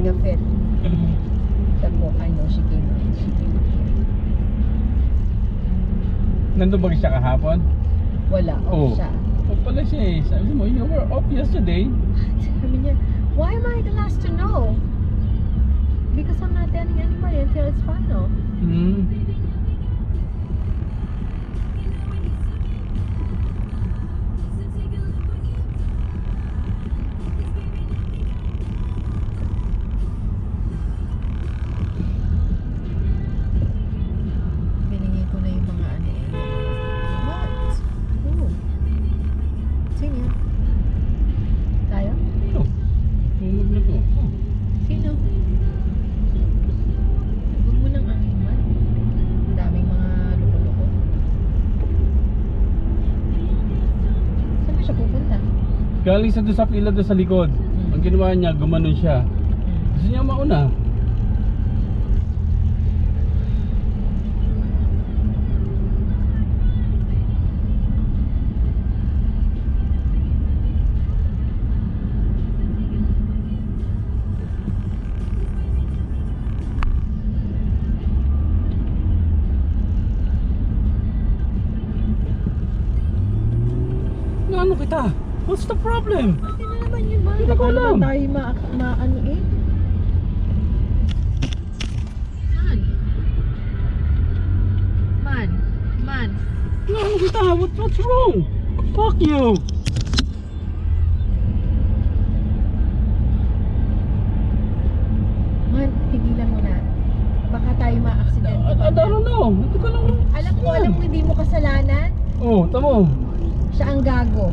a fit. Sabi ko, I know she came out. She came out here. Nandun ba siya kahapon? Wala, off siya. Off pala siya eh. Sabi mo, you were off yesterday. Sabi niya, why am I the last to know? Because I'm not telling anybody until it's final. Binigay ko na yung mga ano eh. What? Ooh. Sino yan? Tayo? Ito. Tumog na to. Oh. Sino? Huwag mo nang animal. Daming mga loko-loko. Saan ba siya pupunta? Galing sa doon sa pila doon sa likod. Ang ginawa niya, gumanon siya. Gusto niya mauna. Ano kita? What's the problem? Bakit na naman yun ba? Hindi ko Baka alam. naman tayo ano eh. Man. Man. Man. Ano kita? What's wrong? Fuck you! Man, tigilan mo na. Baka tayo ma-accident. I don't know. Hindi ko lang. Alam mo hindi mo kasalanan. Oh, tamo. Siya ang gago.